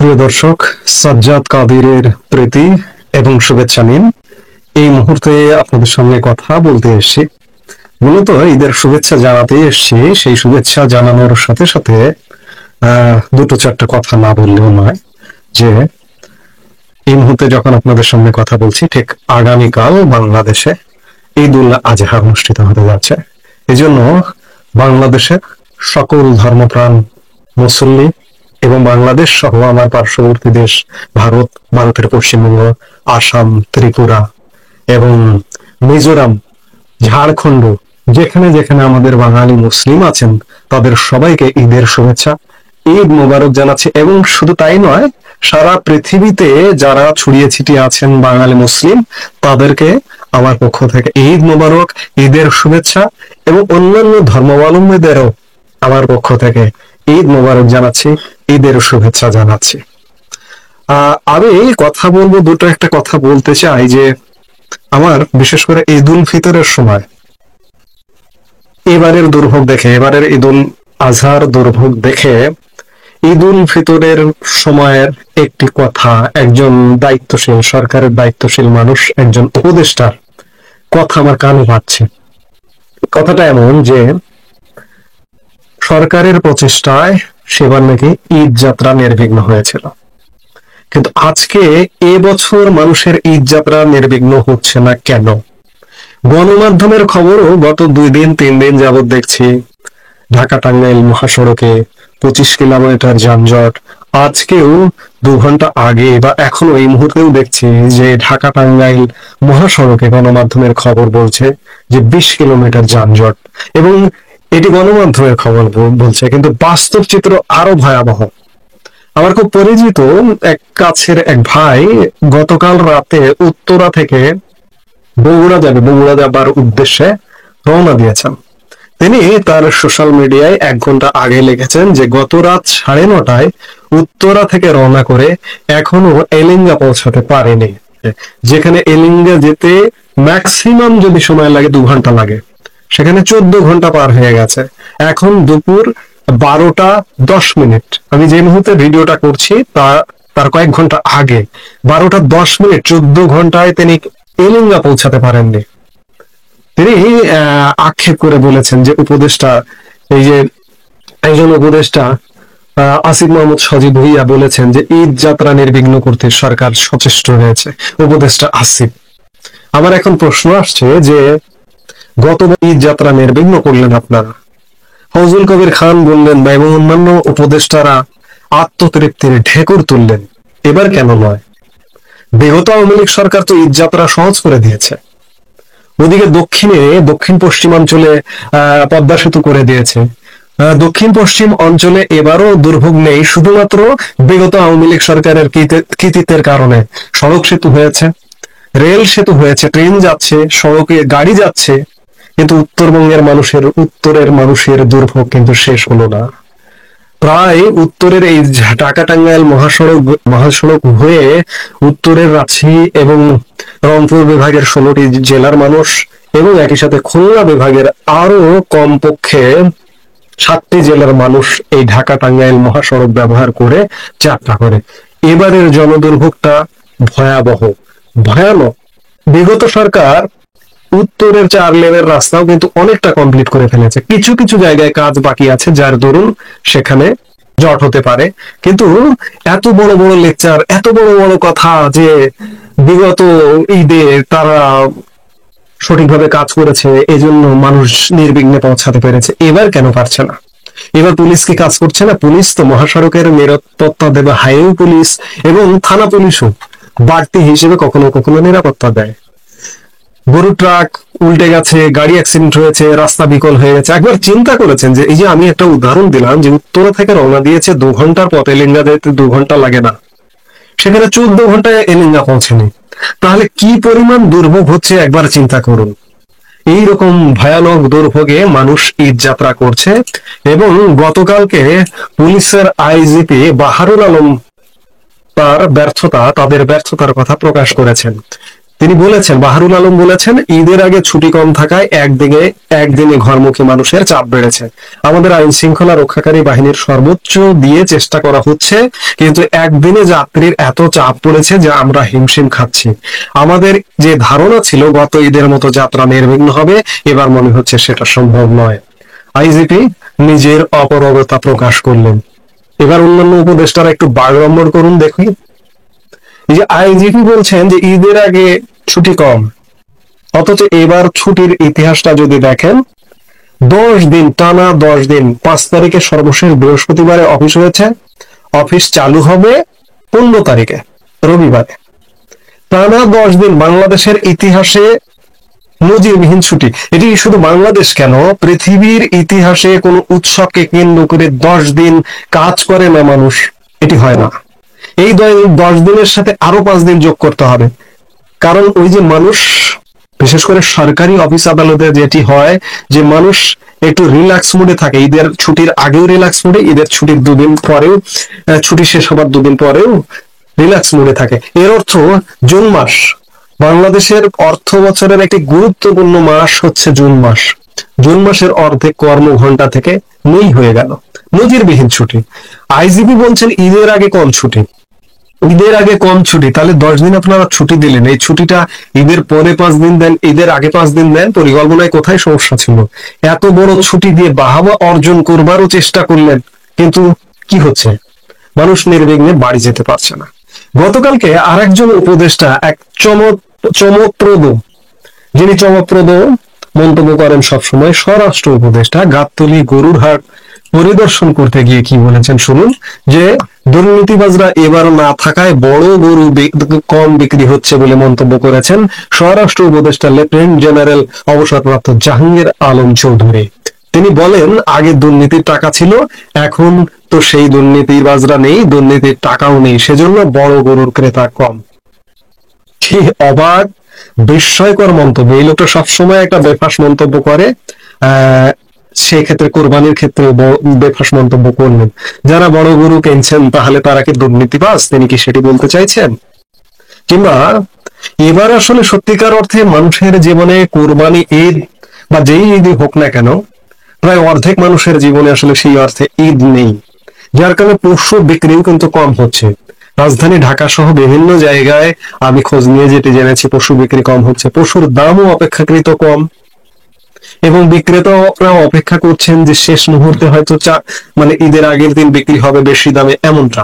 প্রিয় দর্শক, সাজ্জাদ কাদিরের প্রীতি এবং শুভেচ্ছা নিন। এই মুহূর্তে আপনাদের সঙ্গে কথা বলতে এসেছি, মূলত ঈদের শুভেচ্ছা জানাতে এসেছি। সেই শুভেচ্ছা জানানোর সাথে সাথে দুটো চারটা কথা না বললেও নয় যে এই মুহূর্তে যখন আপনাদের সঙ্গে কথা বলছি, ঠিক আগামীকাল বাংলাদেশে ঈদ উল আজহা অনুষ্ঠিত হতে যাচ্ছে। এজন্য বাংলাদেশের সকল ধর্মপ্রাণ মুসল্লি এবং বাংলাদেশ সহ আমার পার্শ্ববর্তী দেশ ভারতের পশ্চিমবঙ্গ, আসাম, ত্রিপুরা এবং মিজোরাম, ঝাড়খণ্ড, যেখানে যেখানে আমাদের বাঙালি মুসলিম আছেন তাদের সবাইকে ঈদের শুভেচ্ছা, ঈদ মোবারক জানাচ্ছি। এবং শুধু তাই নয়, সারা পৃথিবীতে যারা ছড়িয়ে ছিটিয়ে আছেন বাঙালি মুসলিম, তাদেরকে আমার পক্ষ থেকে ঈদ মোবারক, ঈদের শুভেচ্ছা, এবং অন্যান্য ধর্মাবলম্বীদেরও আমার পক্ষ থেকে ঈদ মোবারক জানাচ্ছি, ঈদের শুভেচ্ছা জানাচ্ছি। আমি কথা বলবো, দুটো একটা কথা বলতে চাই যে আমার বিশেষ করে ঈদ উল ফিতরের সময় এবারের দুর্ভোগ দেখে, এবারের ঈদ উল আজহার দুর্ভোগ দেখে ঈদ উল ফিতরের সময়ের একটি কথা একজন দায়িত্বশীল, সরকারের দায়িত্বশীল মানুষ, একজন উপদেষ্টার কথা আমার কানে পাচ্ছে। কথাটা এমন যে সরকারের প্রচেষ্টায় সেবার নাকি ঈদ যাত্রা নির্বিঘ্ন হয়েছিল, কিন্তু আজকে এবছর মানুষের ঈদ যাত্রা নির্বিঘ্ন হচ্ছে না কেন? গণমাধ্যমের খবরও গত 2-3 দিন যাবৎ দেখছি ঢাকা টাঙ্গাইল মহাসড়কে 25 কিলোমিটার যানজট। আজকেও 2 ঘন্টা আগে বা এখনো এই মুহূর্তেও দেখছি যে ঢাকা টাঙ্গাইল মহাসড়কে গণমাধ্যমের খবর বলছে যে 20 কিলোমিটার যানজট, এবং এটি গণমাধ্যমের খবর বলছে, কিন্তু বাস্তব চিত্র আরো ভয়াবহ। আমার খুব পরিচিত এক কাছের এক ভাই গতকাল রাতে উত্তরা থেকে বগুড়া যাবার উদ্দেশ্যে রওনা দিয়েছেন। তিনি তার সোশ্যাল মিডিয়ায় 1 ঘন্টা আগে লিখেছেন যে গত রাত 9:30টায় উত্তরা থেকে রওনা করে এখনো এলিঙ্গা পৌঁছাতে পারেনি, যেখানে এলিঙ্গা যেতে ম্যাক্সিমাম যদি সময় লাগে 2 ঘন্টা লাগে, সেখানে 14 ঘন্টা পার হয়ে গেছে। এখন দুপুর 12টা 10 মিনিট, আমি যে মুহূর্তে ভিডিওটা করছি তার কয়েক ঘন্টা আগে 12টা 10 মিনিট, 14 ঘন্টায় তিনি এলিঙ্গা পৌঁছাতে পারেননি। তিনি আক্ষেপ করে বলেছেন যে উপদেষ্টা, এই যে একজন উপদেষ্টা আসিফ মোহাম্মদ সজীব ভুইয়া বলেছেন যে ঈদ যাত্রা নির্বিঘ্ন করতে সরকার সচেষ্ট হয়েছে, উপদেষ্টা আসিফ। আমার এখন প্রশ্ন আসছে যে গতবার ঈদ যাত্রা নির্বিঘ্ন করলেন আপনারা, ফজল কবির খান বললেন বা এবং অন্যান্য উপদেষ্টারা আত্মতৃপ্তির ঢেকুর তুললেন, এবার কেন নয়? বিগত আওয়ামী লীগ সরকার তো ঈদ যাত্রা সহজ করে দিয়েছে। ওদিকে দক্ষিণ পশ্চিমাঞ্চলে পদ্মা সেতু করে দিয়েছে। দক্ষিণ পশ্চিম অঞ্চলে এবারও দুর্ভোগ নেই, শুধুমাত্র বিগত আওয়ামী লীগ সরকারের কৃতিত্বের কারণে সড়ক সেতু হয়েছে, রেল সেতু হয়েছে, ট্রেন যাচ্ছে, সড়কে গাড়ি যাচ্ছে, কিন্তু উত্তরের মানুষের দুর্ভোগ কিন্তু শেষ হলো না। প্রায় উত্তরের এই ঢাকা টাঙ্গাইল মহাসড়ক হয়ে উত্তরের রাজশাহী এবং রংপুর বিভাগের 16টি জেলার মানুষ এবং একই সাথে খুলনা বিভাগের আরো কমপক্ষে 7টি জেলার মানুষ এই ঢাকা টাঙ্গাইল মহাসড়ক ব্যবহার করে যাত্রা করে। এবারের জনদুর্ভোগটা ভয়ানক। বিগত সরকার উত্তরের 4 লেনের রাস্তাও কিন্তু অনেকটা কমপ্লিট করে ফেলেছে, কিছু কিছু জায়গায় কাজ বাকি আছে, যার দরুন সেখানে জট হতে পারে। কিন্তু এত বড় বড় লেকচার, এত বড় বড় কথা যে বিগত ঈদে তারা সঠিকভাবে কাজ করেছে, এজন্য মানুষ নির্বিঘ্নে পৌঁছাতে পেরেছে, এবার কেন পারছে না? এবার পুলিশ কি কাজ করছে না? পুলিশ তো মহাসড়কের নিরাপত্তা দেবে, হাইওয়ে পুলিশ এবং থানা পুলিশও বাড়তি হিসেবে কখনো কখনো নিরাপত্তা দেয়। গরু ট্রাক উল্টে গেছে, গাড়ি অ্যাক্সিডেন্ট হয়েছে, রাস্তা বিকল হয়ে গেছে। একবার চিন্তা করেছেন যে এই যে আমি একটা উদাহরণ দিলাম যে উত্তরা থেকে রওনা দিয়েছে 2 ঘন্টার পথ, এলিঙ্গা যেতে 2 ঘন্টা লাগে না, সেখানে 14 ঘন্টায় এলিঙ্গা পৌঁছেনি, তাহলে কি পরিমাণ দুর্ভোগ হচ্ছে একবার চিন্তা করুন। এইরকম ভয়ানক দুর্ভোগে মানুষ ঈদ যাত্রা করছে। এবং গতকালকে পুলিশের আইজিপি বাহারুল আলম তাদের ব্যর্থতার কথা প্রকাশ করেছেন। তিনি বলেছেন, বাহারুল আলম বলেছেন, ঈদের আগে ছুটি কম থাকায় একদিনে ঘরমুখী মানুষের চাপ বেড়েছে। আমাদের আইন শৃঙ্খলা রক্ষাকারী বাহিনীর সর্বোচ্চ দিয়ে চেষ্টা করা হচ্ছে, কিন্তু একদিনে যাত্রীর এত চাপ পড়েছে যে আমরা হিমশিম খাচ্ছি। আমাদের যে ধারণা ছিল গত ঈদের মতো যাত্রা নির্বিঘ্ন হবে, এবার মনে হচ্ছে সেটা সম্ভব নয়। আইজিপি নিজের অপারগতা প্রকাশ করলেন। এবার অন্যান্য উপদেষ্টারা একটু বাড়াবাড়ি করুন দেখি। এই যে আইজিপি বলছেন যে ঈদের আগে ছুটি কম, অথচ এবার ছুটির ইতিহাসটা যদি দেখেন, 10 দিন টানা, 10 দিন, 5 তারিখে সর্বশেষ বৃহস্পতিবারে অফিস হয়েছে, অফিস চালু হবে 15 তারিখে রবিবারে। টানা 10 দিন বাংলাদেশের ইতিহাসে নজিরবিহীন ছুটি। এটি শুধু বাংলাদেশ কেন, পৃথিবীর ইতিহাসে কোন উৎসবকে কেন্দ্র করে 10 দিন কাজ করে না মানুষ, এটি হয় না। এই 10 দিনের সাথে আরো 5 দিন যোগ করতে হবে, কারণ ওই যে মানুষ, বিশেষ করে সরকারি অফিস আদালতে যেটি হয় যে মানুষ একটু রিল্যাক্স মুডে থাকে, ঈদের ছুটির আগেও রিল্যাক্স মুডে, ঈদের ছুটির 2 দিন পরেও, ছুটি শেষ হবার 2 দিন পরেও রিল্যাক্স মুডে থাকে। এর অর্থ জুন মাস, বাংলাদেশের অর্থ বছরের একটি গুরুত্বপূর্ণ মাস হচ্ছে জুন মাস। জুন মাসের অর্ধেক কর্মঘন্টা থেকে নেই হয়ে গেল, নজিরবিহীন ছুটি। আইজিপি বলছেন ঈদের আগে কম ছুটি। ঈদের আগে কম ছুটি, তাহলে 10 দিন আপনারা ছুটি দিলেন, এই ছুটিটা ঈদের পরে 5 দিন দেন, ঈদের আগে 5 দিন দেন, পরিকল্পনায় কোথায় সমস্যা ছিল? এত বড় ছুটি দিয়ে বাহাবা অর্জন করবারও চেষ্টা করলেন, কিন্তু কি হচ্ছে? মানুষ নির্বিঘ্নে বাড়ি যেতে পারছে না। গতকালকে আরেকজন উপদেষ্টা এক চমকপ্রদ, যিনি চমকপ্রদ মন্তব্য করেন সবসময়, স্বরাষ্ট্র উপদেষ্টা গাবতলী গরুর হাট পরিদর্শন করতে গিয়ে কি বলেছেন শুনুন। যে দুর্নীতিবাজরা এবার না থাকায় বড় গরু কম বিক্রি হচ্ছে বলে মন্তব্য করেছেন স্বরাষ্ট্র উপদেষ্টা লেফটেন্যান্ট জেনারেল অবসরপ্রাপ্ত জাহাঙ্গীর আলম চৌধুরী। তিনি বলেন, আগে দুর্নীতির টাকা ছিল, এখন তো সেই দুর্নীতিবাজরা নেই, দুর্নীতির টাকাও নেই, সেজন্য বড় গরুর ক্রেতা কম। কি অবাক বিস্ময়কর মন্তব্য! এই লোকটা সবসময় একটা বেফাস মন্তব্য করে, সেই ক্ষেত্রে কোরবানির ক্ষেত্রে বেফাস মন্তব্য করলেন। যারা বড় গরু কিনছেন তাহলে তারা কি দুর্নীতিবাজ? তিনি কি সেটি বলতে চাইছেন? কিংবা এবার আসলে সত্যিকার অর্থে মানুষের জীবনে কোরবানি ঈদ বা যেই ঈদই হোক না কেন, প্রায় অর্ধেক মানুষের জীবনে আসলে সেই অর্থে ঈদ নেই, যার কারণে পশু বিক্রিও কিন্তু কম হচ্ছে। রাজধানী ঢাকা সহ বিভিন্ন জায়গায় আমি খোঁজ নিয়ে যেটি জেনেছি, পশু বিক্রি কম হচ্ছে, পশুর দামও অপেক্ষাকৃত কম, এবং বিক্রেতারা অপেক্ষা করছেন যে শেষ মুহূর্তে হয়তো মানে ঈদের আগের দিন বিক্রি হবে বেশি দামে, এমনটা।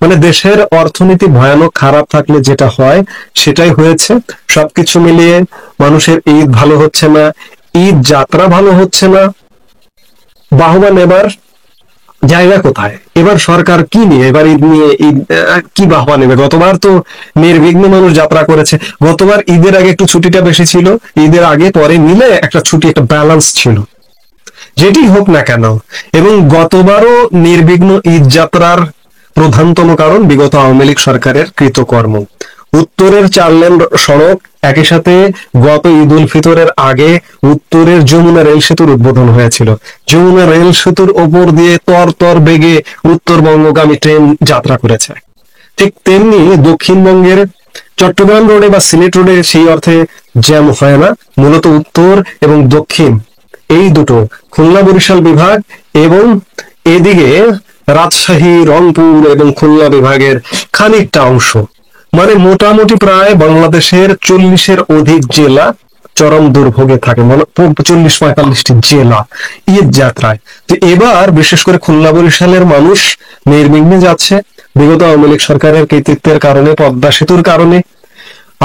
মানে দেশের অর্থনীতি ভয়ানক খারাপ থাকলে যেটা হয় সেটাই হয়েছে। সবকিছু মিলিয়ে মানুষের ঈদ ভালো হচ্ছে না, ঈদ যাত্রা ভালো হচ্ছে না। বাহবা নেবার জায়গা কোথায়? এবার সরকার কি নিয়ে, এবার ঈদ নিয়ে কি বাহবা নেবে? গতবার তো নির্বিঘ্ন মানুষ যাত্রা করেছে, গতবার ঈদের আগে একটু ছুটিটা বেশি ছিল, ঈদের আগে পরে মিলে একটা ছুটি, একটা ব্যালেন্স ছিল, যেটি হোক না কেন। এবং গতবারও নির্বিঘ্ন ঈদ যাত্রার প্রধানতম কারণ বিগত আওয়ামী লীগ সরকারের কৃতকর্ম। উত্তরের 4 লেন সড়ক, একই সাথে গত ঈদ উল ফিতরের আগে উত্তরের যমুনা রেল সেতুর উদ্বোধন হয়েছিল। যমুনা রেল সেতুর ওপর দিয়ে তর বেগে উত্তরবঙ্গগামী ট্রেন যাত্রা করেছে। ঠিক তেমনি দক্ষিণবঙ্গের চট্টগ্রাম রোডে বা সিলেট রোডে সেই অর্থে জ্যাম হয় না, মূলত উত্তর এবং দক্ষিণ এই দুটো, খুলনা বরিশাল বিভাগ এবং এদিকে রাজশাহী, রংপুর এবং খুলনা বিভাগের খানিকটা অংশ, মানে মোটামুটি প্রায় বাংলাদেশের 40-এর অধিক জেলা চরম দুর্ভোগে থাকে, মানে 40-45টি জেলা ঈদ যাত্রায়। তো এবার বিশেষ করে খুলনা বরিশালের মানুষ নির্বিঘ্নে যাচ্ছে বিগত আওয়ামী লীগ সরকারের কৃতিত্বের কারণে, পদ্মা সেতুর কারণে।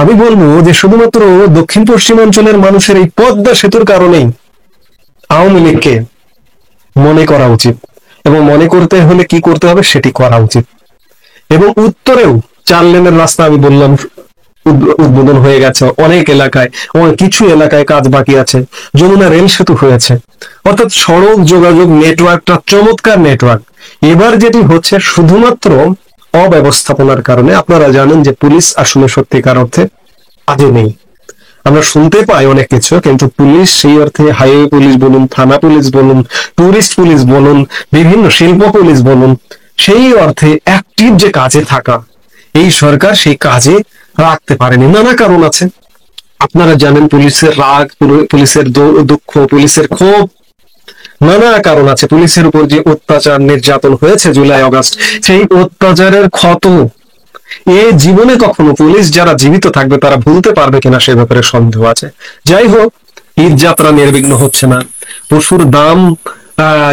আমি বলবো যে শুধুমাত্র দক্ষিণ পশ্চিমাঞ্চলের মানুষের এই পদ্মা সেতুর কারণেই আওয়ামী লীগকে মনে করা উচিত, এবং মনে করতে হলে কি করতে হবে সেটি করা উচিত। এবং উত্তরেও 4 লেনের রাস্তা আমি বললাম উদ্বোধন হয়ে গেছে অনেক এলাকায়, কিছু এলাকায় কাজ বাকি আছে। যমুনা রেল সেতু হয়েছে, অর্থাৎ সড়ক যোগাযোগ নেটওয়ার্কটা চমৎকার নেটওয়ার্ক। এবার যেটি হচ্ছে শুধুমাত্র অব্যবস্থাপনার কারণে। আপনারা জানেন যে পুলিশ আসলে সত্যিকার অর্থে কাজে নেই। আমরা শুনতে পাই অনেক কিছু, কিন্তু পুলিশ সেই অর্থে, হাইওয়ে পুলিশ বলুন, থানা পুলিশ বলুন, টুরিস্ট পুলিশ বলুন, বিভিন্ন শিল্প পুলিশ বলুন, সেই অর্থে অ্যাক্টিভ যে কাজে থাকা, এই সরকার সেই কাজে রাখতে পারেনি, নানা কারণ আছে। আপনারা জানেন পুলিশের রাগ, পুলিশের দুঃখ, পুলিশের ক্ষোভ, নানা কারণ আছে। পুলিশের উপর যে অত্যাচার নির্যাতন হয়েছে জুলাই আগস্ট, সেই অত্যাচারের ক্ষত এ জীবনে কখনো পুলিশ যারা জীবিত থাকবে তারা ভুলতে পারবে কিনা সে ব্যাপারে সন্দেহ আছে। যাই হোক, ঈদ যাত্রা নির্বিঘ্ন হচ্ছে না, পশুর দাম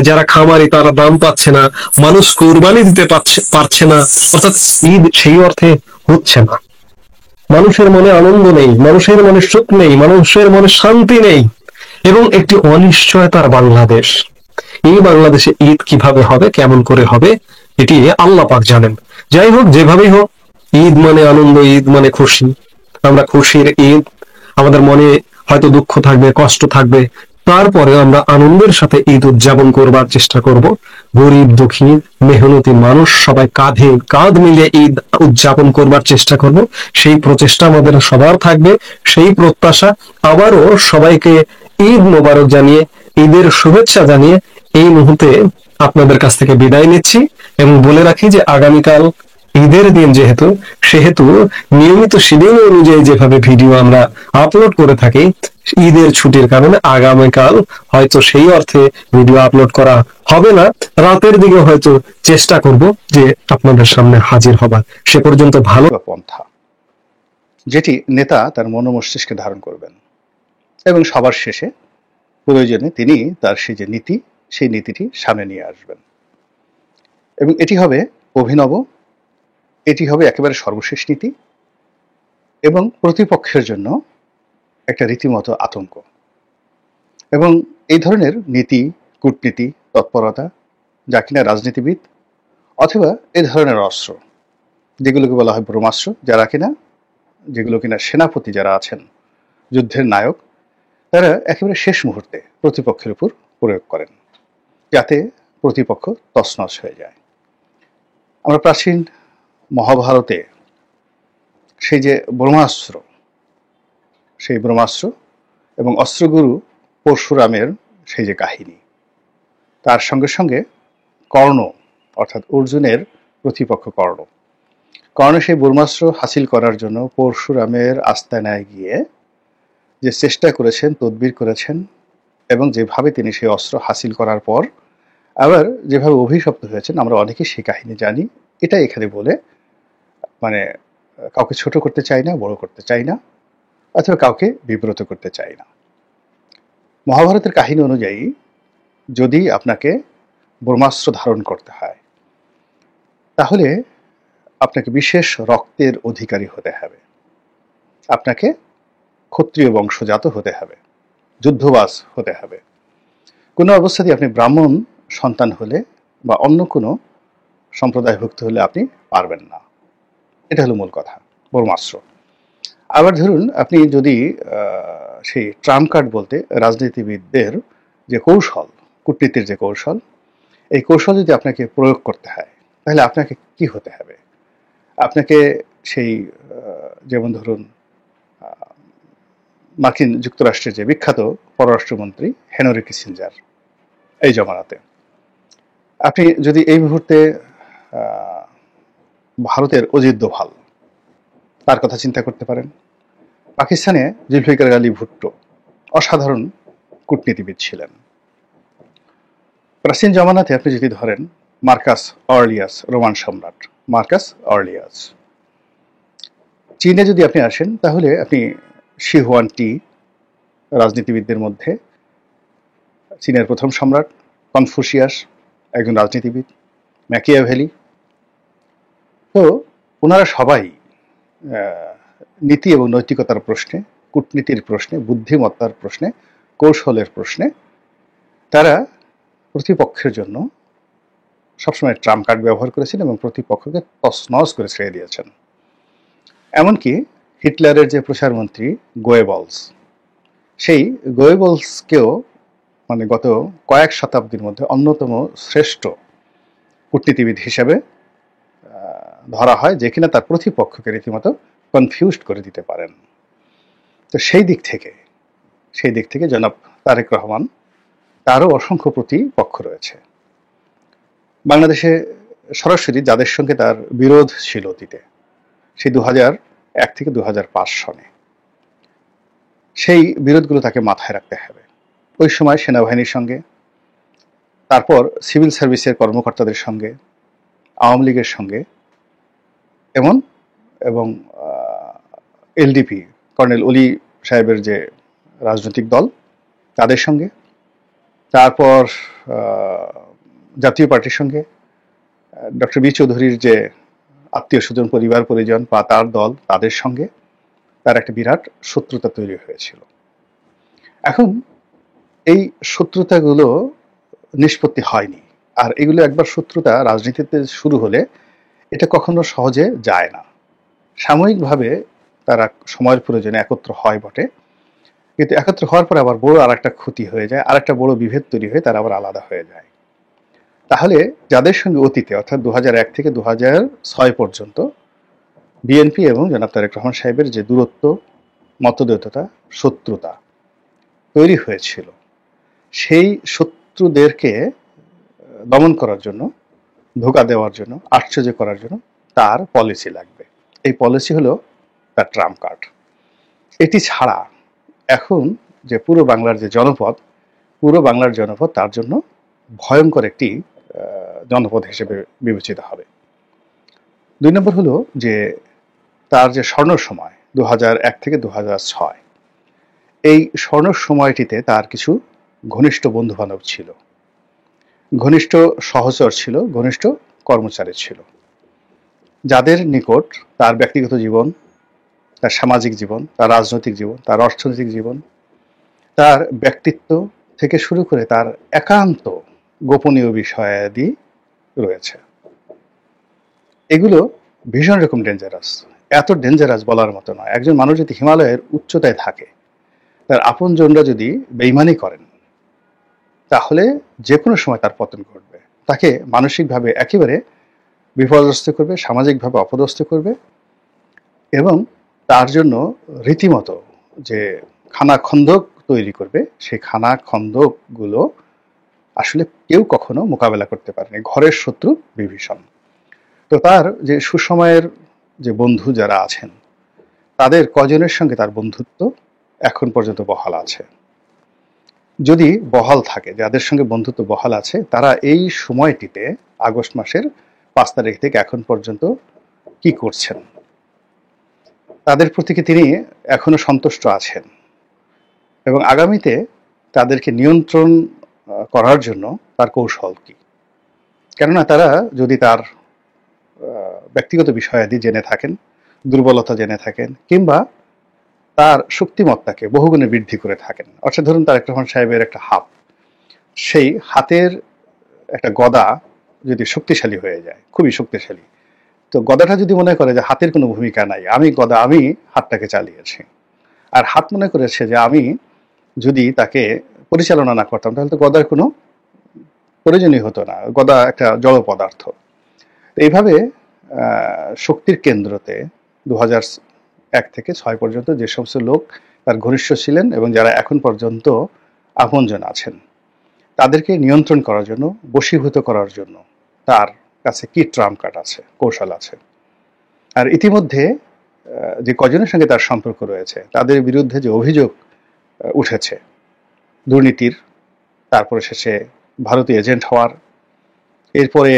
যারা খামারি তারা দাম পাচ্ছে না, মানুষ কোরবানি দিতে পারছে না, অর্থাৎ ঈদ সেই অর্থে হচ্ছে না। মানুষের মনে আনন্দ নেই, মানুষের মনে সুখ নেই, মানুষের মনে শান্তি নেই, এবং একটি অনিশ্চয়তার বাংলাদেশ। এই বাংলাদেশে ঈদ কিভাবে হবে, কেমন করে হবে, এটি আল্লাহ পাক জানেন। যাই হোক, যেভাবেই হোক, ঈদ মানে আনন্দ, ঈদ মানে খুশি। আমরা খুশির ঈদ, আমাদের মনে হয়তো দুঃখ থাকবে, কষ্ট থাকবে, তারপরে আমরা আনন্দের সাথে ঈদ উদযাপন করবার চেষ্টা করব। গরিব দুঃখী মেহনতি মানুষ সবাই কাঁধে কাঁধ মিলিয়ে ঈদ উদযাপন করবার চেষ্টা করব। সেই প্রচেষ্টা আমাদের সবার থাকবে, সেই প্রত্যাশা। আবারও সবাইকে ঈদ মোবারক জানিয়ে, ঈদের শুভেচ্ছা জানিয়ে এই মুহূর্তে আপনাদের কাছ থেকে বিদায় নিচ্ছি, এবং বলে রাখি যে আগামীকাল ঈদের দিন যেহেতু, সেহেতু নিয়মিত শিডিউল অনুযায়ী যেভাবে ভিডিও আমরা আপলোড করে থাকি, ঈদের ছুটির কারণে আগামীকাল হয়তো সেই অর্থে ভিডিও আপলোড করা হবে না। রাতের দিকে হয়তো চেষ্টা করব যে আপনাদের সামনে হাজির হবার। সে পর্যন্ত ভালো পন্থা যেটি নেতা তার মনোমস্তিষ্কে ধারণ করবেন এবং সবার শেষে প্রয়োজনে তিনি তার সেই যে নীতি, সেই নীতিটি সামনে নিয়ে আসবেন, এবং এটি হবে অভিনব, এটি হবে একেবারে সর্বশেষ নীতি, এবং প্রতিপক্ষের জন্য একটা রীতিমতো আতঙ্ক। এবং এই ধরনের নীতি, কূটনীতি, তৎপরতা যা কিনা রাজনীতিবিদ অথবা এই ধরনের অস্ত্র, যেগুলোকে বলা হয় ব্রহ্মাস্ত্র, যেগুলো কিনা সেনাপতি যারা আছেন, যুদ্ধের নায়ক, তারা একেবারে শেষ মুহূর্তে প্রতিপক্ষের উপর প্রয়োগ করেন, যাতে প্রতিপক্ষ তছনছ হয়ে যায়। আমরা প্রাচীন মহাভারতে সেই যে ব্রহ্মাস্ত্র, সেই ব্রহ্মাস্ত্র এবং অস্ত্রগুরু পরশুরামের সেই যে কাহিনী, তার সঙ্গে সঙ্গে কর্ণ, অর্থাৎ অর্জুনের প্রতিপক্ষ কর্ণ সেই ব্রহ্মাস্ত্র হাসিল করার জন্য পরশুরামের আস্তানায় গিয়ে যে চেষ্টা করেছেন, তদবির করেছেন, এবং যেভাবে তিনি সেই অস্ত্র হাসিল করার পর আবার যেভাবে অভিশপ্ত হয়েছেন, আমরা অনেকেই সেই কাহিনী জানি। এটা এখানে বলে মানে কাউকে ছোট করতে চাই না, বড় করতে চাই না, অথবা কাউকে বিব্রত করতে চাই না। মহাভারতের কাহিনী অনুযায়ী যদি আপনাকে ব্রহ্মাস্ত্র ধারণ করতে হয়, তাহলে আপনাকে বিশেষ রক্তের অধিকারী হতে হবে, আপনাকে ক্ষত্রিয় বংশজাত হতে হবে, যুদ্ধবাজ হতে হবে। কোনো অবস্থাতেই আপনি ব্রাহ্মণ সন্তান হলে বা অন্য কোনো সম্প্রদায়ভুক্ত হলে আপনি পারবেন না। এটা হলো মূল কথা, ব্রহ্মাস্ত্র। আবার ধরুন, আপনি যদি সেই ট্রাম্প কার্ড বলতে রাজনীতিবিদদের যে কৌশল, কূটনীতির যে কৌশল, এই কৌশল যদি আপনাকে প্রয়োগ করতে হয়, তাহলে আপনাকে কি হতে হবে? আপনাকে সেই যেমন ধরুন মার্কিন যুক্তরাষ্ট্রের যে বিখ্যাত পররাষ্ট্রমন্ত্রী হেনরি কিসিঞ্জার, এই জমানাতে আপনি যদি এই মুহূর্তে ভারতের অজিত দোভাল, তার কথা চিন্তা করতে পারেন। পাকিস্তানে জুলফিকার আলী ভুট্টো অসাধারণ কূটনীতিবিদ ছিলেন। প্রাচীন জমানাতে আপনি যদি ধরেন মার্কাস অর্লিয়াস, রোমান সম্রাট মার্কাস অর্লিয়াস। চীনে যদি আপনি আসেন, তাহলে আপনি শি হুয়ান টি, রাজনীতিবিদদের মধ্যে চীনের প্রথম সম্রাট। কনফুসিয়াস, একজন রাজনীতিবিদ। ম্যাকিয়াভেলি। তো ওনারা সবাই নীতি এবং নৈতিকতার প্রশ্নে, কূটনীতির প্রশ্নে, বুদ্ধিমত্তার প্রশ্নে, কৌশলের প্রশ্নে তারা প্রতিপক্ষের জন্য সবসময় ট্রাম্প কার্ড ব্যবহার করেছেন এবং প্রতিপক্ষকে তছনছ করে ছেড়ে দিয়েছেন। এমনকি হিটলারের যে প্রচারমন্ত্রী গোয়েবলস, সেই গোয়েবলসকেও মানে গত কয়েক শতাব্দীর মধ্যে অন্যতম শ্রেষ্ঠ কূটনীতিবিদ হিসেবে ধরা হয়, যে কিনা তার প্রতিপক্ষকে রীতিমতো কনফিউজড করে দিতে পারেন। তো সেই দিক থেকে জনাব তারেক রহমান, তারও অসংখ্য প্রতিপক্ষ রয়েছে। বাংলাদেশে সরাসরি যাদের সঙ্গে তার বিরোধ ছিল অতীতে, সেই থেকে 2005 সনে। সেই বিরোধগুলো তাকে মাথায় রাখতে হবে। ওই সময় সেনাবাহিনীর সঙ্গে, তারপর সিভিল সার্ভিসের কর্মকর্তাদের সঙ্গে, আওয়ামী লীগের সঙ্গে এমন এবং এলডিপি কর্নেল অলি সাহেবের যে রাজনৈতিক দল তাদের সঙ্গে, তারপর জাতীয় পার্টির সঙ্গে, ডক্টর বি চৌধুরীর যে আত্মীয় স্বজন পরিবার পরিজন বা তার দল তাদের সঙ্গে তার একটা বিরাট শত্রুতা তৈরি হয়েছিল। এখন এই শত্রুতাগুলো নিষ্পত্তি হয়নি। আর এগুলো একবার শত্রুতা রাজনীতিতে শুরু হলে এটা কখনো সহজে যায় না। সাময়িকভাবে তারা সময়ের প্রয়োজনে একত্র হয় বটে, কিন্তু একত্র হওয়ার পর আবার বড় আর একটা ক্ষতি হয়ে যায়, আর একটা বড় বিভেদ তৈরি হয়ে তারা আবার আলাদা হয়ে যায়। তাহলে যাদের সঙ্গে অতীতে অর্থাৎ 2001 থেকে 2006 পর্যন্ত বিএনপি এবং জনাব তারেক রহমান সাহেবের যে দূরত্ব, মতদ্বৈততা, শত্রুতা তৈরি হয়েছিল, সেই শত্রুদেরকে দমন করার জন্য, ধোঁকা দেওয়ার জন্য, আশ্চর্য করার জন্য তার পলিসি লাগবে। এই পলিসি হলো তার ট্রাম্প কার্ড। এটি ছাড়া এখন যে পুরো বাংলার যে জনপদ, পুরো বাংলার জনপদ তার জন্য ভয়ঙ্কর একটি জনপদ হিসেবে বিবেচিত হবে। 2 নম্বর হলো যে তার যে স্বর্ণ সময় 2001 থেকে 2006, এই স্বর্ণ সময়টিতে তার কিছু ঘনিষ্ঠ বন্ধু বান্ধব ছিল, ঘনিষ্ঠ সহচর ছিল, ঘনিষ্ঠ কর্মচারী ছিল, যাদের নিকট তার ব্যক্তিগত জীবন, তার সামাজিক জীবন, তার রাজনৈতিক জীবন, তার অর্থনৈতিক জীবন, তার ব্যক্তিত্ব থেকে শুরু করে তার একান্ত গোপনীয় বিষয়াদি রয়েছে। এগুলো ভীষণ রকম ডেঞ্জারাস। এত ডেঞ্জারাস বলার মতো নয়। একজন মানুষ যদি হিমালয়ের উচ্চতায় থাকে, তার আপনজনরা যদি বেইমানি করেন, তাহলে যে কোনো সময় তার পতন ঘটবে। তাকে মানসিকভাবে একেবারে বিপর্যস্ত করবে, সামাজিকভাবে অপদস্থ করবে, এবং তার জন্য রীতিমতো যে খানাখন্দক তৈরি করবে, সেই খানাখন্দকগুলো আসলে কেউ কখনো মোকাবেলা করতে পারেনি। ঘরের শত্রু বিভীষণ। তো তার যে সুসময়ের যে বন্ধু যারা আছেন, তাদের কজনের সঙ্গে তার বন্ধুত্ব এখন পর্যন্ত বহাল আছে। যদি বহাল থাকে, যাদের সঙ্গে বন্ধুত্ব বহাল আছে, তারা এই সময়টিতে আগস্ট মাসের 5 তারিখ থেকে এখন পর্যন্ত কি করছেন, তাদের প্রতি কি তিনি এখনো সন্তুষ্ট আছেন, এবং আগামীতে তাদেরকে নিয়ন্ত্রণ করার জন্য তার কৌশল কি। কেননা তারা যদি তার ব্যক্তিগত বিষয়াদি জেনে থাকেন, দুর্বলতা জেনে থাকেন, কিংবা তার শক্তিমত্তাকে বহুগুণে বৃদ্ধি করে থাকেন, অর্থাৎ ধরুন তারেক রহমান সাহেবের একটা হাত, সেই হাতের একটা গদা যদি শক্তিশালী হয়ে যায়, খুবই শক্তিশালী, তো গদাটা যদি মনে করে যে হাতের কোনো ভূমিকা নাই, আমি গদা, আমি হাতটাকে চালিয়েছি, আর হাত মনে করেছে যে আমি যদি তাকে পরিচালনা না করতাম তাহলে তো গদার কোনো প্রয়োজনই হতো না, গদা একটা জড় পদার্থ। এইভাবে শক্তির কেন্দ্রতে 2001 থেকে 6 পর্যন্ত যে সমস্ত লোক তার ঘনিষ্ঠ ছিলেন এবং যারা এখন পর্যন্ত আপনজন আছেন, তাদেরকে নিয়ন্ত্রণ করার জন্য, বশীভূত করার জন্য তার কাছে কি ট্রাম্প কার্ড আছে, কৌশল আছে। আর ইতিমধ্যে যে কজনের সঙ্গে তার সম্পর্ক রয়েছে, তাদের বিরুদ্ধে যে অভিযোগ উঠেছে দুর্নীতির, তারপরে শেষে ভারতীয় এজেন্ট হওয়ার, এরপরে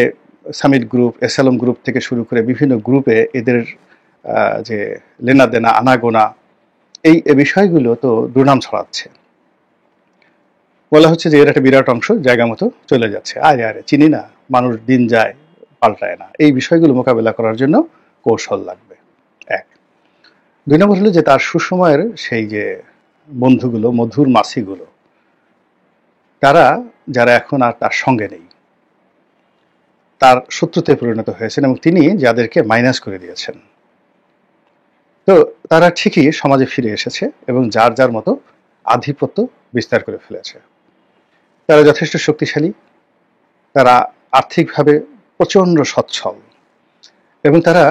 সামিট গ্রুপ, এসালম গ্রুপ থেকে শুরু করে বিভিন্ন গ্রুপে এদের যে লেনাদেনা, আনাগোনা, এই বিষয়গুলো তো দুর্নাম ছড়াচ্ছে। বলা হচ্ছে যে এর একটা বিরাট অংশ জায়গা মতো চলে যাচ্ছে। আরে আরে চিনি না, মানুষ দিন যায় পাল্টায় না। এই বিষয়গুলো মোকাবেলা করার জন্য কৌশল লাগবে। 1। 2 নম্বর হলো যে তার সুসময়ের সেই যে বন্ধুগুলো, মধুর মাসিগুলো, তারা যারা এখন আর তার সঙ্গে নেই, তার শত্রুতে পরিণত হয়েছেন, এবং তিনি যাদেরকে মাইনাস করে দিয়েছেন, তো তারা ঠিকই সমাজে ফিরে এসেছে এবং যার যার মতো আধিপত্য বিস্তার করে ফেলেছে। তারা যথেষ্ট শক্তিশালী, তারা আর্থিকভাবে প্রচণ্ড সচ্ছল, এবং তারা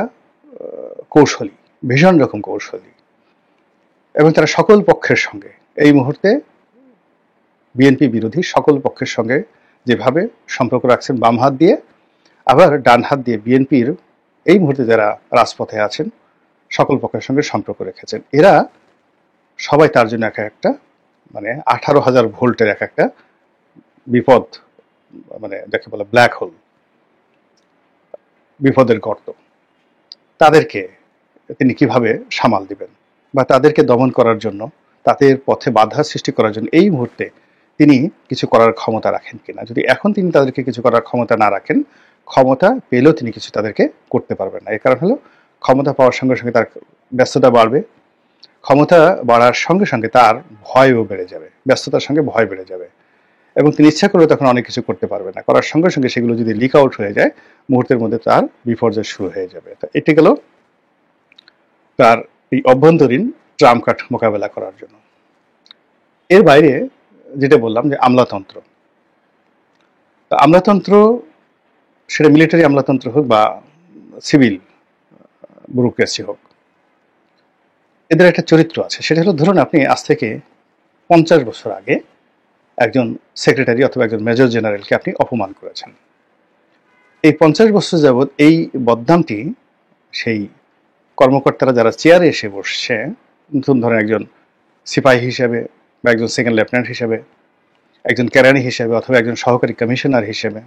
কৌশলী, ভীষণ রকম কৌশলী, এবং তারা সকল পক্ষের সঙ্গে এই মুহূর্তে বিএনপি বিরোধী সকল পক্ষের সঙ্গে যেভাবে সম্পর্ক রাখছেন বাম হাত দিয়ে, আবার ডান হাত দিয়ে বিএনপির এই মুহূর্তে যারা রাজপথে আছেন সকল পক্ষের সঙ্গে সম্পর্ক রেখেছেন। এরা সবাই তার জন্য এক একটা 18,000 ভোল্টের এক একটা বিপদ, যাকে বলে ব্ল্যাক হোল, বিপদের গর্ত। তাদেরকে তিনি কিভাবে সামাল দিবেন বা তাদেরকে দমন করার জন্য, তাদের পথে বাধা সৃষ্টি করার জন্য এই মুহূর্তে তিনি কিছু করার ক্ষমতা রাখেন কিনা। যদি এখন তিনি তাদেরকে কিছু করার ক্ষমতা না রাখেন, ক্ষমতা পেলেও তিনি কিছু তাদেরকে করতে পারবেন না। এর কারণ হলো ক্ষমতা পাওয়ার সঙ্গে সঙ্গে তার ব্যস্ততা বাড়বে, ক্ষমতা বাড়ার সঙ্গে সঙ্গে তার ভয়ও বেড়ে যাবে, ব্যস্ততার সঙ্গে ভয় বেড়ে যাবে, এবং তিনি ইচ্ছা করলেও তখন অনেক কিছু করতে পারবে না। করার সঙ্গে সঙ্গে সেগুলো যদি লিক আউট হয়ে যায়, মুহূর্তের মধ্যে তার বিপর্যয় শুরু হয়ে যাবে। তো এটি গেল তার এই অভ্যন্তরীণ ট্রাম্প কার্ড মোকাবেলা করার জন্য। এর বাইরে যেটা বললাম যে আমলাতন্ত্র, আমলাতন্ত্র সেটা মিলিটারি আমলাতন্ত্র হোক বা সিভিল ব্যুরোক্রেসি হোক, এদের একটা চরিত্র আছে। সেটা হলো, ধরুন আপনি আজ থেকে 50 বছর আগে একজন সেক্রেটারি অথবা একজন মেজর জেনারেলকে আপনি অপমান করেছেন। এই 50 বছর যাবৎ এই বদনামটি সেই কর্মকর্তারা যারা চেয়ারে এসে বসছে, নতুন ধরেন একজন সিপাহী হিসেবে বা একজন সেকেন্ড লেফটেন্যান্ট হিসেবে, একজন কেরানি হিসেবে অথবা একজন সহকারী কমিশনার হিসেবে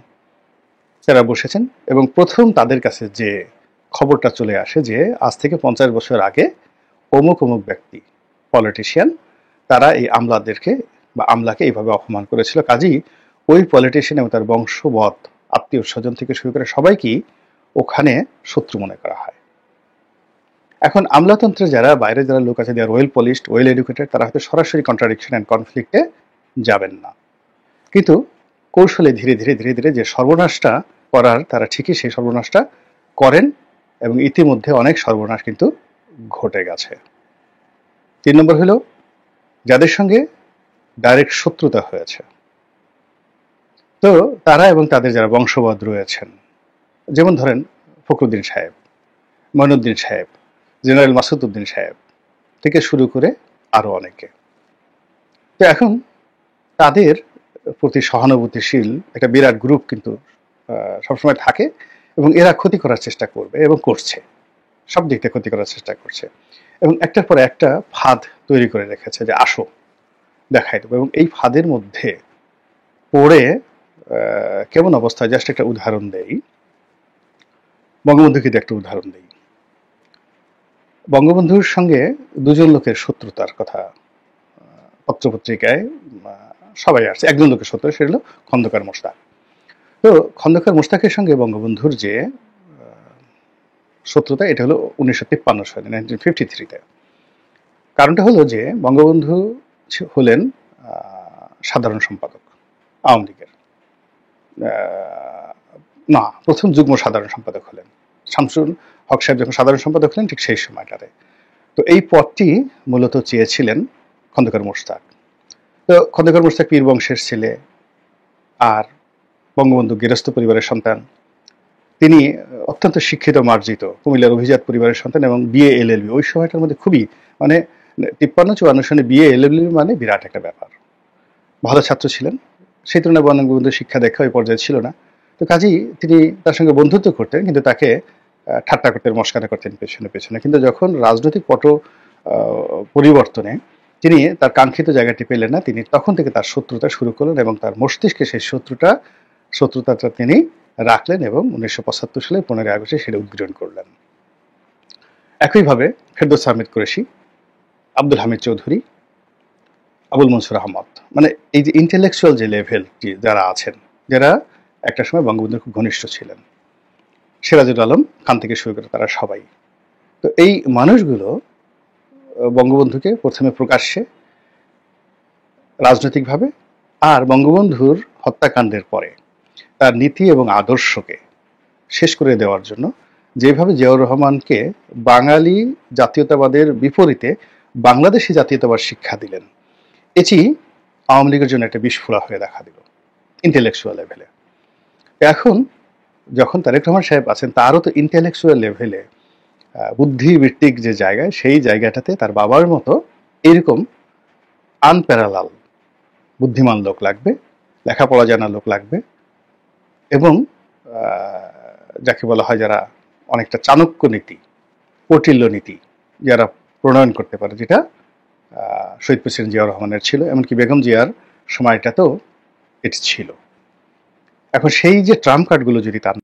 যারা বসেছেন, এবং প্রথম তাদের কাছে যে খবরটা চলে আসে যে আজ থেকে 50 বছর আগে অমুক অমুক ব্যক্তি, পলিটিশিয়ান, তারা এই আমলাদেরকে বা আমলাকে এইভাবে অপমান করেছিল, কাজেই ওই পলিটিশিয়ান এবং তার বংশবৎ আত্মীয় স্বজন থেকে শুরু করে সবাইকেই ওখানে শত্রু মনে করা হয়। এখন আমলাতন্ত্রে যারা বাইরে যারা লোক আছে, দেয়ার ওয়েল পলিশড, ওয়েল এডুকেটেড, তারা হয়তো সরাসরি কন্ট্রাডিকশন অ্যান্ড কনফ্লিক্টে যাবেন না, কিন্তু কৌশলে ধীরে ধীরে ধীরে ধীরে যে সর্বনাশটা করার, তারা ঠিকই সেই সর্বনাশটা করেন, এবং ইতিমধ্যে অনেক সর্বনাশ কিন্তু ঘটে গেছে। 3 নম্বর হলো যাদের সঙ্গে ডাইরেক্ট শত্রুতা হয়েছে, তো তারা এবং তাদের যারা বংশবদ রয়েছেন, যেমন ধরেন ফখরুদ্দিন সাহেব, মঈনুদ্দিন সাহেব, জেনারেল মাসুদউদ্দিন সাহেব থেকে শুরু করে আরো অনেকে, তো এখন তাদের প্রতি সহানুভূতিশীল একটা বিরাট গ্রুপ কিন্তু সবসময় থাকে, এবং এরা ক্ষতি করার চেষ্টা করবে এবং করছে, সব দিক থেকে ক্ষতি করার চেষ্টা করছে, এবং একটার পর একটা ফাঁদ তৈরি করে রেখেছে যে আসো দেখাই দেবো। এবং এই ফাঁদের মধ্যে পড়ে কেমন অবস্থা, জাস্ট একটা উদাহরণ দেই, বঙ্গবন্ধুকে একটা উদাহরণ দেই। বঙ্গবন্ধুর সঙ্গে দুজন লোকের শত্রুতার কথা পত্রপত্রিকায় সবাই আসছে। একজন লোকের শত্রু, সেটা হলো খন্দকার মোশতাক। তো খন্দকার মোশতাকের সঙ্গে বঙ্গবন্ধুর যে শত্রুতা, এটা হলো 1953 সালে, 1953-তে। কারণটা হলো যে বঙ্গবন্ধু হলেন সাধারণ সম্পাদক আওয়ামী লীগের, না, প্রথম যুগ্ম সাধারণ সম্পাদক হলেন শামসুল হক সাহেব যখন সাধারণ সম্পাদক হলেন, ঠিক সেই সময়টাতে। তো এই পদটি মূলত চেয়েছিলেন খন্দকার মোশতাক। তো খন্দকার মোশতাক পীর বংশের ছেলে, আর বঙ্গবন্ধু গেরস্থ পরিবারের সন্তান। তিনি অত্যন্ত শিক্ষিত মার্জিত কুমিল্লার অভিজাত পরিবারের সন্তান, এবং বিএ এলএলবি ওই সময়টার মধ্যে খুবই 53-54 সনে বিএ এলএলবি বিরাট একটা ব্যাপার। ভালো ছাত্র ছিলেন, সেই তুলনায় বঙ্গবন্ধুর শিক্ষা দেখা ওই পর্যায়ে ছিল না। তো কাজেই তিনি তার সঙ্গে বন্ধুত্ব করতেন, কিন্তু তাকে ঠাট্টা করতেন, মস্কারা করতেন পেছনে পেছনে। কিন্তু যখন রাজনৈতিক পট পরিবর্তনে তিনি তার কাঙ্ক্ষিত জায়গাটি পেলেন না, তিনি তখন থেকে তার শত্রুতা শুরু করলেন, এবং তার মস্তিষ্কে সেই শত্রুতাটা তিনি রাখলেন, এবং 1975 সালে 15 আগস্টে সেটা উদ্ঘাটন করলেন। একইভাবে ফেরদৌস আহমেদ কুরেশি, আব্দুল হামিদ চৌধুরী, আবুল মনসুর আহমদ, এই যে ইন্টেলেকচুয়াল যে লেভেল যারা আছেন, যারা একটা সময় বঙ্গবন্ধুর খুব ঘনিষ্ঠ ছিলেন, সিরাজুল আলম খান থেকে শুরু করে তারা সবাই। তো এই মানুষগুলো বঙ্গবন্ধুকে প্রথমে প্রকাশ্যে রাজনৈতিকভাবে, আর বঙ্গবন্ধুর হত্যাকাণ্ডের পরে তার নীতি এবং আদর্শকে শেষ করে দেওয়ার জন্য যেভাবে জিয়াউর রহমানকে বাঙালি জাতীয়তাবাদের বিপরীতে বাংলাদেশি জাতীয়তাবাদ শিক্ষা দিলেন, এটি আওয়ামী লীগের জন্য একটা বিস্ফোরা হয়ে দেখা দিল ইন্টেলেকচুয়াল লেভেলে। এখন যখন তারেক রহমান সাহেব আছেন, তারও তো ইন্টেলেকচুয়াল লেভেলে বুদ্ধিবৃত্তিক যে জায়গায়, সেই জায়গাটাতে তার বাবার মতো এরকম আনপ্যারালাল বুদ্ধিমান লোক লাগবে, লেখাপড়া জানা লোক লাগবে, এবং যাকে বলা হয় যারা অনেকটা চাণক্য নীতি, কৌটিল্য নীতি যারা প্রণয়ন করতে পারে, যেটা শহীদ প্রেসিডেন্ট জিয়াউর রহমানের ছিল, এমনকি বেগম জিয়ার সময়টাতেও এটি ছিল। এখন সেই যে ট্রাম্প কার্ডগুলো যদি তার